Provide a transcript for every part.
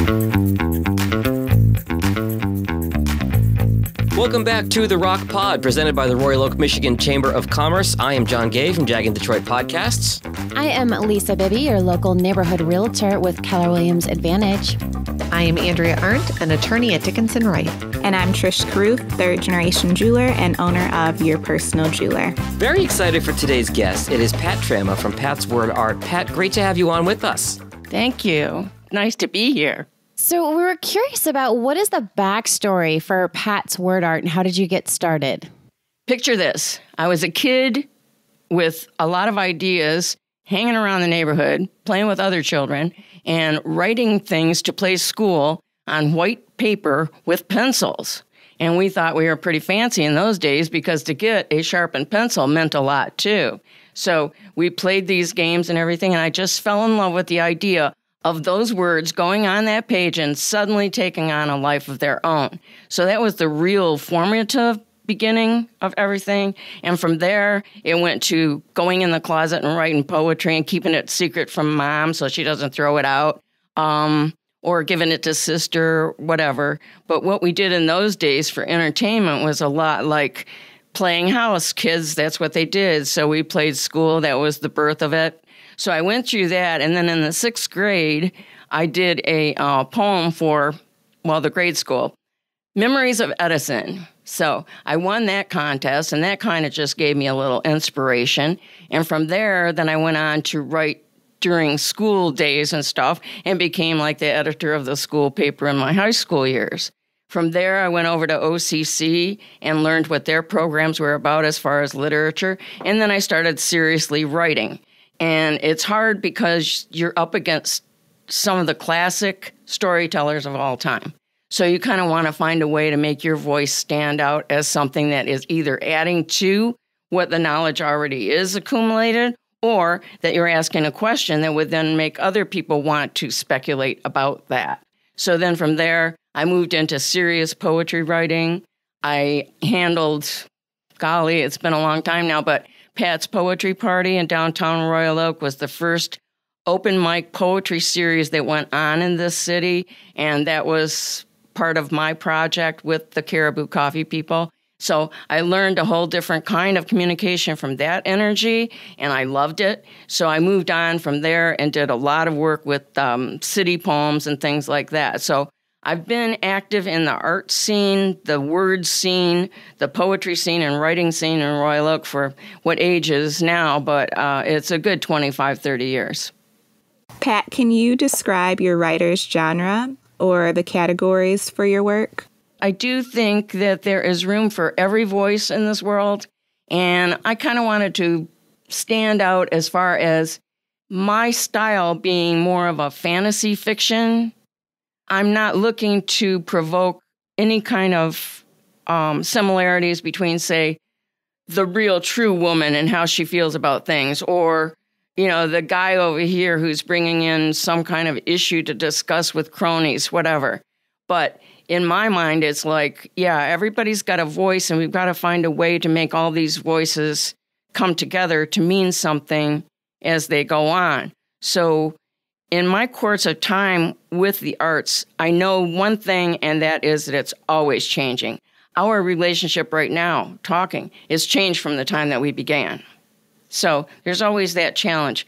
Welcome back to the Rocc Pod, presented by the Royal Oak, Michigan Chamber of Commerce. I am John Gay from Jagged Detroit Podcasts. I am Lisa Bibby, your local neighborhood realtor with Keller Williams Advantage. I am Andrea Arndt, an attorney at Dickinson Wright. And I'm Trish Caruth, third-generation jeweler and owner of Your Personal Jeweler. Very excited for today's guest. It is Patt Trama from Patt's Word Art. Pat, great to have you on with us. Thank you. Nice to be here. So we were curious about what is the backstory for Patt's Word Art and how did you get started? Picture this. I was a kid with a lot of ideas, hanging around the neighborhood, playing with other children, and writing things to play school on white paper with pencils. And we thought we were pretty fancy in those days because to get a sharpened pencil meant a lot too. So we played these games and everything, and I just fell in love with the idea of those words going on that page and suddenly taking on a life of their own. So that was the real formative beginning of everything. And from there, it went to going in the closet and writing poetry and keeping it secret from mom so she doesn't throw it out, or giving it to sister, whatever. But what we did in those days for entertainment was a lot like playing house. Kids, that's what they did. So we played school. That was the birth of it. So I went through that, and then in the 6th grade, I did a poem for, the grade school, Memories of Edison. So I won that contest, and that kind of just gave me a little inspiration. And from there, then I went on to write during school days and stuff, and became like the editor of the school paper in my high school years. From there, I went over to OCC and learned what their programs were about as far as literature, and then I started seriously writing. And it's hard because you're up against some of the classic storytellers of all time. So you kind of want to find a way to make your voice stand out as something that is either adding to what the knowledge already is accumulated, or that you're asking a question that would then make other people want to speculate about that. So then from there, I moved into serious poetry writing. I handled, golly, it's been a long time now, but Pat's Poetry Party in downtown Royal Oak was the first open mic poetry series that went on in this city, and that was part of my project with the Caribou Coffee people. So I learned a whole different kind of communication from that energy, and I loved it. So I moved on from there and did a lot of work with city poems and things like that. So I've been active in the art scene, the word scene, the poetry scene, and writing scene in Royal Oak for what age is now, but it's a good 25, 30 years. Pat, can you describe your writer's genre or the categories for your work? I do think that there is room for every voice in this world, and I kind of wanted to stand out as far as my style being more of a fantasy fiction. I'm not looking to provoke any kind of similarities between, say, the real true woman and how she feels about things, or, the guy over here who's bringing in some kind of issue to discuss with cronies, whatever. But in my mind, it's like, everybody's got a voice, and we've got to find a way to make all these voices come together to mean something as they go on. So in my course of time with the arts, I know one thing, and that is that it's always changing. Our relationship right now, talking, is changed from the time that we began. So there's always that challenge.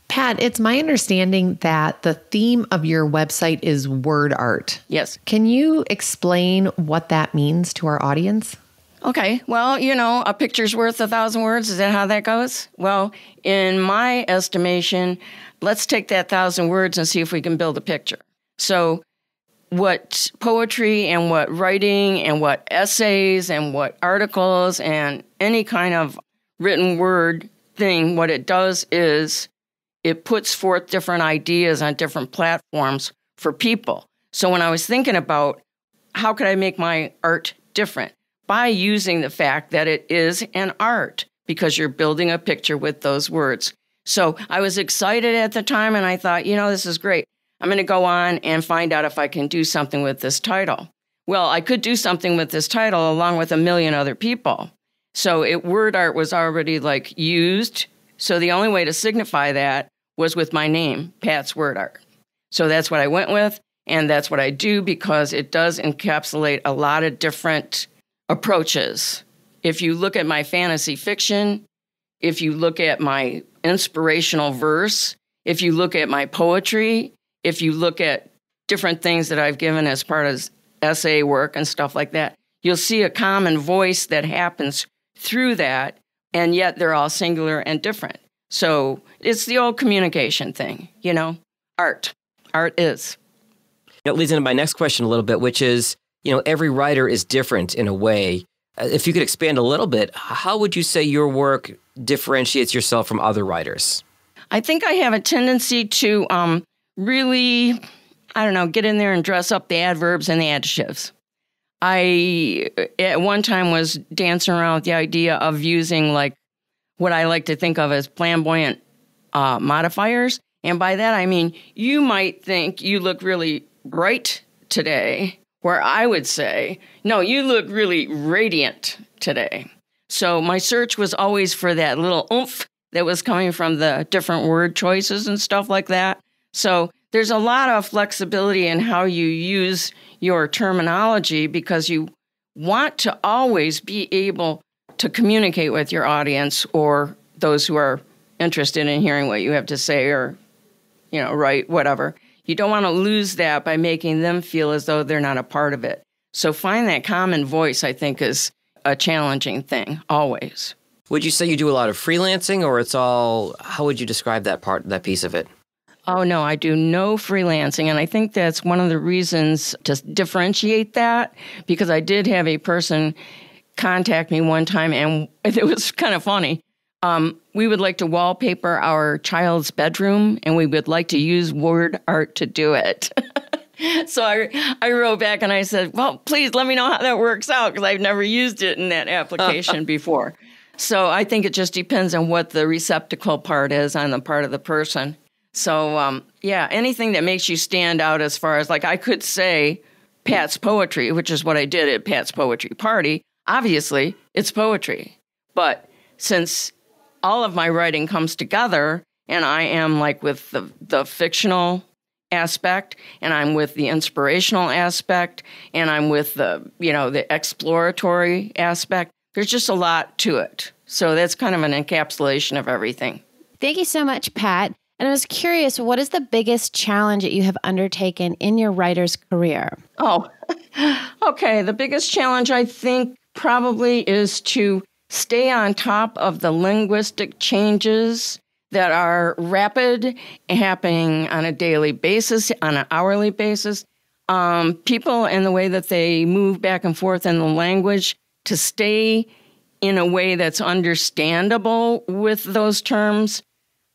Pat, it's my understanding that the theme of your website is word art. Yes. Can you explain what that means to our audience? Okay. Well, a picture's worth 1,000 words. Is that how that goes? Well, in my estimation, let's take that 1,000 words and see if we can build a picture. So what poetry and what writing and what essays and what articles and any kind of written word thing, what it does is it puts forth different ideas on different platforms for people. So when I was thinking about how could I make my art different, by using the fact that it is an art, because you're building a picture with those words. So I was excited at the time, and I thought, this is great. I'm going to go on and find out if I can do something with this title. Well, I could do something with this title along with a million other people. So word art was already used. So the only way to signify that was with my name, Pat's Word Art. So that's what I went with. And that's what I do because it does encapsulate a lot of different approaches. If you look at my fantasy fiction, if you look at my inspirational verse, if you look at my poetry, if you look at different things that I've given as part of essay work and stuff like that, you'll see a common voice that happens through that, and yet they're all singular and different. So it's the old communication thing, art. Art is. It leads into my next question a little bit, which is, every writer is different in a way. If you could expand a little bit, how would you say your work differentiates yourself from other writers? I think I have a tendency to really, get in there and dress up the adverbs and the adjectives. I, at one time, was dancing around with the idea of using what I like to think of as flamboyant modifiers. And by that, I mean, you might think you look really bright today, where I would say, no, you look really radiant today. So my search was always for that little oomph that was coming from the different word choices and stuff like that. So there's a lot of flexibility in how you use your terminology because you want to always be able to communicate with your audience or those who are interested in hearing what you have to say or, write, whatever. You don't want to lose that by making them feel as though they're not a part of it. So find that common voice, I think, is a challenging thing, always. Would you say you do a lot of freelancing, or how would you describe that piece of it? Oh, no, I do no freelancing. And I think that's one of the reasons to differentiate that, because I did have a person contact me one time, and it was kind of funny. We would like to wallpaper our child's bedroom, and we would like to use word art to do it. So I wrote back and I said, well, please let me know how that works out, because I've never used it in that application before. So I think it just depends on what the receptacle part is on the part of the person. So, anything that makes you stand out as far as, I could say Pat's poetry, which is what I did at Pat's Poetry Party. Obviously, it's poetry. But since all of my writing comes together, and I am with the fictional aspect, and I'm with the inspirational aspect, and I'm with the exploratory aspect, there's just a lot to it. So that's kind of an encapsulation of everything. Thank you so much, Pat. And I was curious, what is the biggest challenge that you have undertaken in your writer's career? Oh, okay. The biggest challenge, I think, probably is to stay on top of the linguistic changes that are rapid, happening on a daily basis, on an hourly basis. People and the way that they move back and forth in the language, to stay in a way that's understandable with those terms.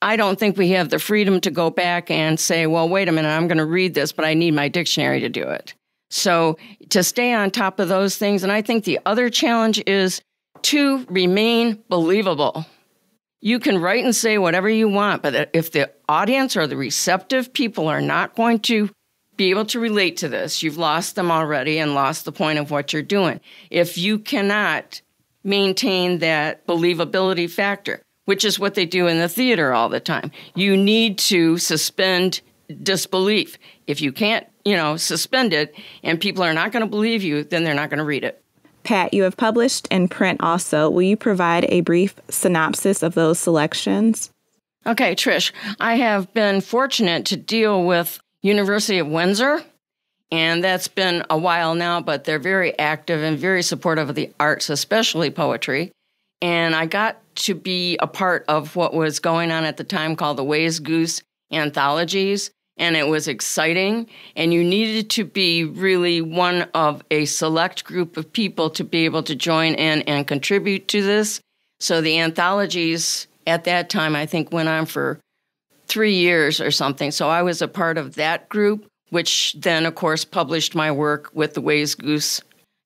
I don't think we have the freedom to go back and say, well, wait a minute, I'm going to read this, but I need my dictionary to do it. So to stay on top of those things. And I think the other challenge is to remain believable. You can write and say whatever you want, but if the audience or the receptive people are not going to be able to relate to this, you've lost them already and lost the point of what you're doing. If you cannot maintain that believability factor, which is what they do in the theater all the time, you need to suspend disbelief. If you can't, suspend it and people are not going to believe you, then they're not going to read it. Pat, you have published in print also. Will you provide a brief synopsis of those selections? Okay, Trish, I have been fortunate to deal with University of Windsor, and that's been a while now, but they're very active and very supportive of the arts, especially poetry. And I got to be a part of what was going on at the time called the Ways Goose Anthologies, and it was exciting. And you needed to be really one of a select group of people to be able to join in and contribute to this. So the anthologies at that time, I think, went on for 3 years or something. So I was a part of that group, which then, of course, published my work with the Ways Goose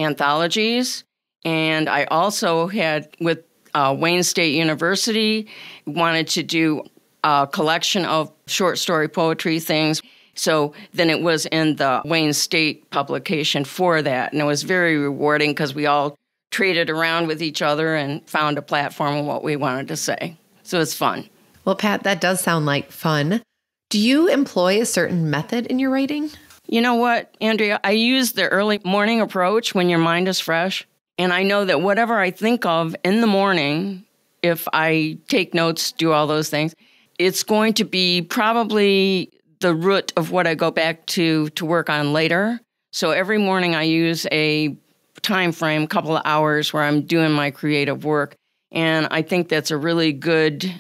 Anthologies. And I also had, with Wayne State University, wanted to do a collection of short story poetry things. So then it was in the Wayne State publication for that. And it was very rewarding because we all traded around with each other and found a platform of what we wanted to say. So it's fun. Well, Pat, that does sound like fun. Do you employ a certain method in your writing? You know what, Andrea? I use the early morning approach when your mind is fresh. And I know that whatever I think of in the morning, if I take notes, do all those things, it's going to be probably the root of what I go back to work on later. So every morning I use a time frame, couple of hours where I'm doing my creative work. And I think that's a really good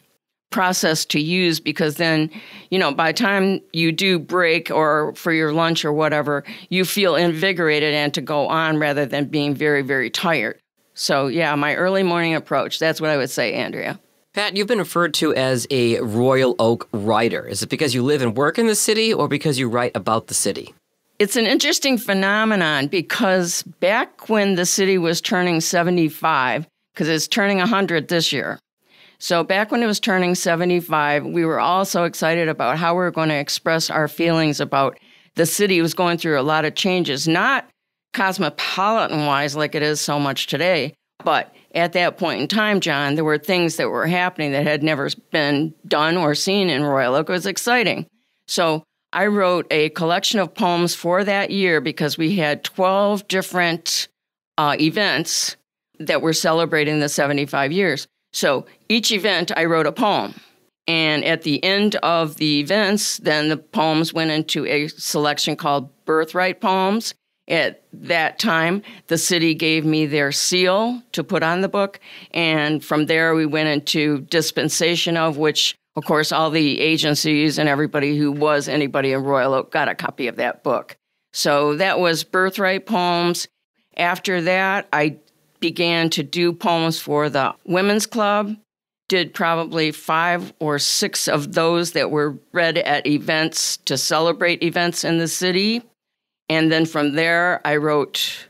process to use because then, by the time you do break or for your lunch or whatever, you feel invigorated and to go on rather than being very, very tired. So yeah, my early morning approach, that's what I would say, Andrea. Pat, you've been referred to as a Royal Oak writer. Is it because you live and work in the city or because you write about the city? It's an interesting phenomenon because back when the city was turning 75, because it's turning 100 this year. So back when it was turning 75, we were all so excited about how we were going to express our feelings about the city was going through a lot of changes, not cosmopolitan-wise like it is so much today, but at that point in time, John, there were things that were happening that had never been done or seen in Royal Oak. It was exciting. So I wrote a collection of poems for that year because we had 12 different events that were celebrating the 75 years. So each event, I wrote a poem. And at the end of the events, then the poems went into a selection called Birthright Poems. At that time, the city gave me their seal to put on the book. And from there, we went into Dispensation of, which, of course, all the agencies and everybody who was anybody in Royal Oak got a copy of that book. So that was Birthright Poems. After that, I began to do poems for the Women's Club, did probably 5 or 6 of those that were read at events to celebrate events in the city. And then from there, I wrote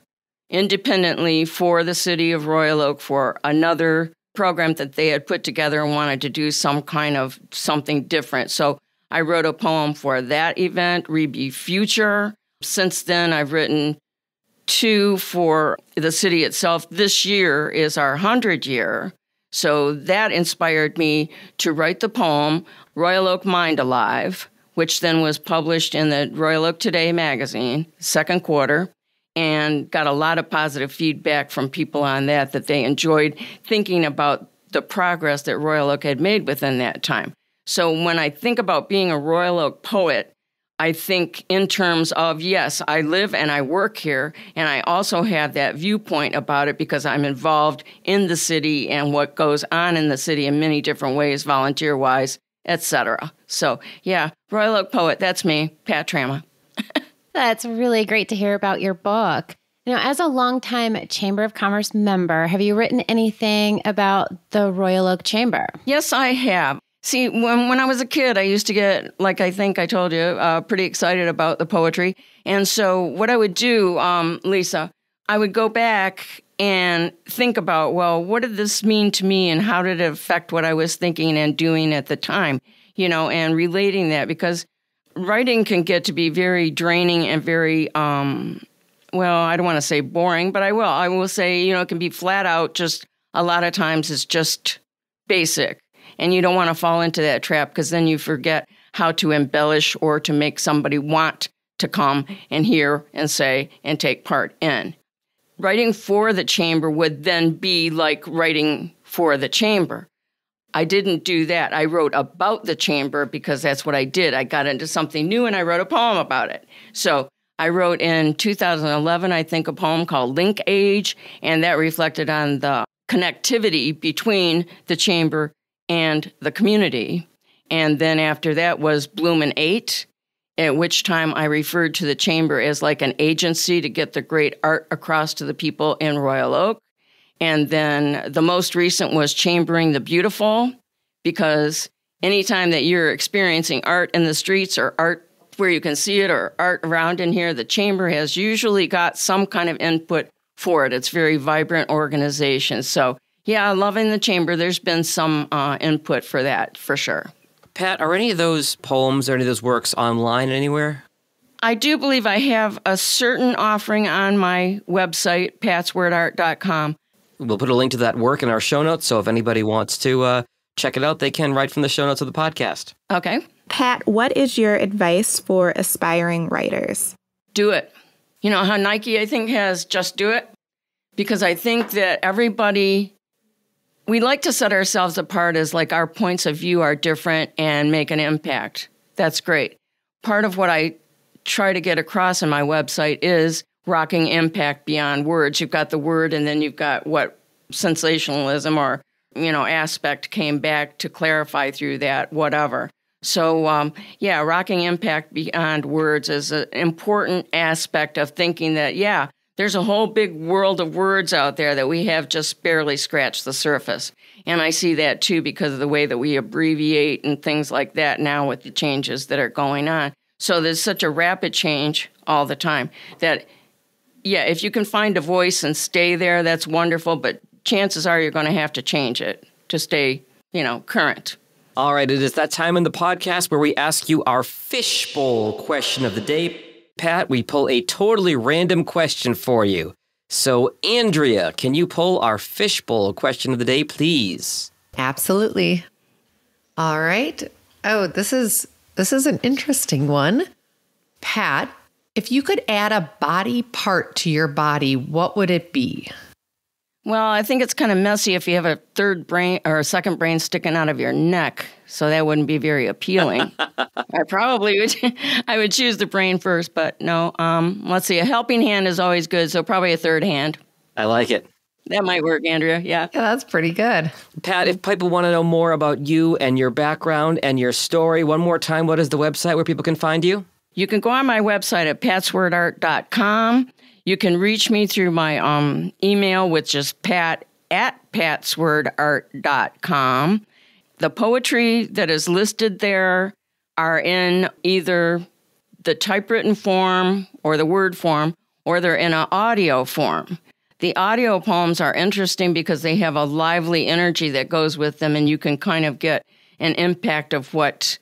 independently for the city of Royal Oak for another program that they had put together and wanted to do some kind of something different. So I wrote a poem for that event, Rebe Future. Since then, I've written 2 for the city itself. This year is our 100 year. So that inspired me to write the poem, Royal Oak Mind Alive, which then was published in the Royal Oak Today magazine, second quarter, and got a lot of positive feedback from people on that they enjoyed thinking about the progress that Royal Oak had made within that time. So when I think about being a Royal Oak poet, I think in terms of, yes, I live and I work here, and I also have that viewpoint about it because I'm involved in the city and what goes on in the city in many different ways, volunteer-wise, etc. So, yeah, Royal Oak poet, that's me, Patt Trama. That's really great to hear about your book. As a longtime Chamber of Commerce member, have you written anything about the Royal Oak Chamber? Yes, I have. See, when I was a kid, I used to get, like I think I told you, pretty excited about the poetry. And so what I would do, Lisa, I would go back and think about, well, what did this mean to me and how did it affect what I was thinking and doing at the time, and relating that because writing can get to be very draining and very, well, I don't want to say boring, but I will say, it can be flat out, just a lot of times it's just basic. And you don't want to fall into that trap because then you forget how to embellish or to make somebody want to come and hear and say and take part in. Writing for the chamber would then be like writing for the chamber. I didn't do that. I wrote about the chamber because that's what I did. I got into something new and I wrote a poem about it. So I wrote in 2011, I think, a poem called Link Age, and that reflected on the connectivity between the chamber and the community. And then after that was Bloomin' 8, at which time I referred to the chamber as like an agency to get the great art across to the people in Royal Oak. And then the most recent was Chambering the Beautiful, because anytime that you're experiencing art in the streets or art where you can see it or art around in here, the chamber has usually got some kind of input for it. It's a very vibrant organization. So yeah, loving the chamber. There's been some input for that, for sure. Pat, are any of those poems or any of those works online anywhere? I do believe I have a certain offering on my website, patswordart.com. We'll put a link to that work in our show notes, so if anybody wants to check it out, they can right from the show notes of the podcast. Okay. Pat, what is your advice for aspiring writers? do it. You know how Nike, I think, has just do it? Because I think that we like to set ourselves apart as like our points of view are different and make an impact. That's great. Part of what I try to get across on my website is rocking impact beyond words. You've got the word, and then you've got what sensationalism or, aspect came back to clarify through that, whatever. So, rocking impact beyond words is an important aspect of thinking that, there's a whole big world of words out there that we have just barely scratched the surface. And I see that, too, because of the way that we abbreviate and things like that now with the changes that are going on. So there's such a rapid change all the time that, if you can find a voice and stay there, that's wonderful. But chances are you're going to have to change it to stay, current. All right, it is that time in the podcast where we ask you our fishbowl question of the day. Pat, we pull a totally random question for you. So, Andrea, can you pull our fishbowl question of the day, please? Absolutely. All right. Oh, this is an interesting one. Pat, if you could add a body part to your body, what would it be? Well, I think it's kind of messy if you have a third brain or a second brain sticking out of your neck. So that wouldn't be very appealing. I would choose the brain first, but no. Let's see. A helping hand is always good. So probably a third hand. I like it. That might work, Andrea. Yeah. Yeah, that's pretty good. Pat, if people want to know more about you and your background and your story, one more time, what is the website where people can find you? You can go on my website at patswordart.com. You can reach me through my email, which is pat@patswordart.com. The poetry that is listed there are in either the typewritten form or the word form, or they're in an audio form. The audio poems are interesting because they have a lively energy that goes with them, and you can kind of get an impact of what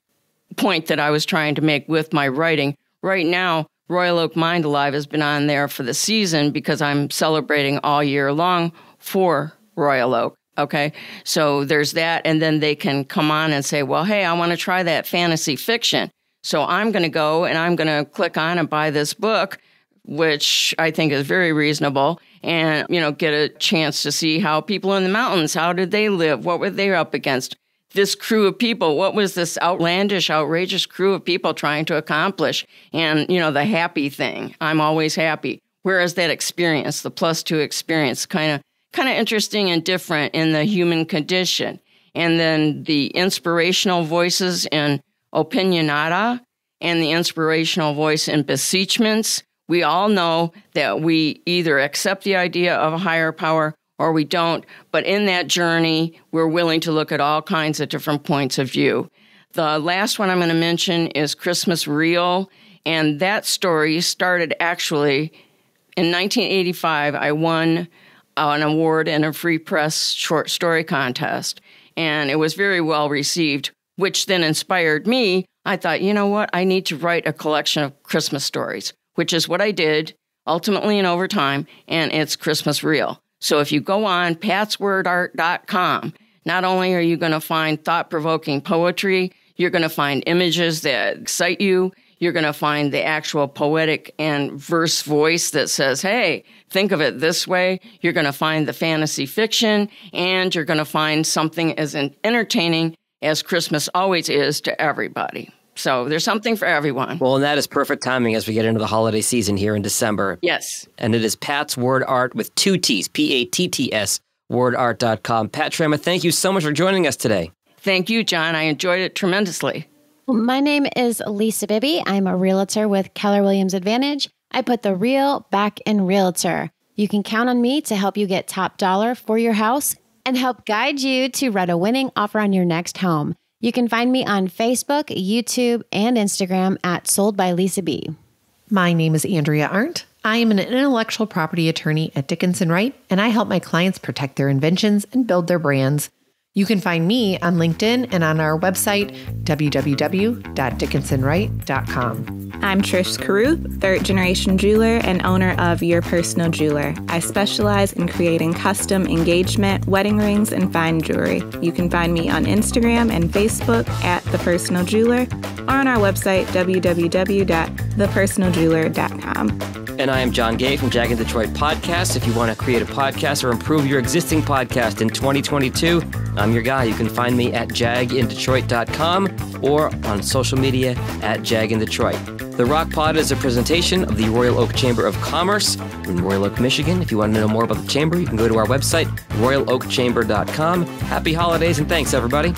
point that I was trying to make with my writing. Right now, Royal Oak Mind Alive has been on there for the season because I'm celebrating all year long for Royal Oak. Okay, so there's that, and then they can come on and say, well, hey, I want to try that fantasy fiction. So I'm going to go and I'm going to click on and buy this book, which I think is very reasonable, and, get a chance to see how people in the mountains, how did they live? What were they up against? This crew of people, what was this outlandish, outrageous crew of people trying to accomplish? And, the happy thing, I'm always happy. Whereas that experience, the +2 experience, kind of interesting and different in the human condition. And then the inspirational voices in Opinionata and the inspirational voice in Beseechments. We all know that we either accept the idea of a higher power or we don't. But in that journey, we're willing to look at all kinds of different points of view. The last one I'm going to mention is Christmas Reel. And that story started actually in 1985. I won an award in a Free Press short story contest. And it was very well received, which then inspired me. I thought, you know what? I need to write a collection of Christmas stories, which is what I did ultimately and over time. And it's Christmas Reel. So if you go on patswordart.com, not only are you going to find thought-provoking poetry, you're going to find images that excite you. You're going to find the actual poetic and verse voice that says, hey, think of it this way. You're going to find the fantasy fiction, and you're going to find something as entertaining as Christmas always is to everybody. So there's something for everyone. Well, and that is perfect timing as we get into the holiday season here in December. Yes. And it is Pat's Word Art with 2 T's, Patts, wordart.com. Patt Trama, thank you so much for joining us today. Thank you, John. I enjoyed it tremendously. My name is Lisa Bibby. I'm a realtor with Keller Williams Advantage. I put the real back in realtor. You can count on me to help you get top dollar for your house and help guide you to write a winning offer on your next home. You can find me on Facebook, YouTube, and Instagram at Sold by Lisa B. My name is Andrea Arndt. I am an intellectual property attorney at Dickinson Wright, and I help my clients protect their inventions and build their brands. You can find me on LinkedIn and on our website, www.dickinsonwright.com. I'm Trish Caruth, third-generation jeweler and owner of Your Personal Jeweler. I specialize in creating custom engagement, wedding rings, and fine jewelry. You can find me on Instagram and Facebook at The Personal Jeweler or on our website, www.thepersonaljeweler.com. And I am John Gay from Jag in Detroit Podcast. If you want to create a podcast or improve your existing podcast in 2022, I'm your guy. You can find me at jagindetroit.com or on social media at jagindetroit. The Rocc Pod is a presentation of the Royal Oak Chamber of Commerce in Royal Oak, Michigan. If you want to know more about the chamber, you can go to our website, royaloakchamber.com. Happy holidays and thanks, everybody.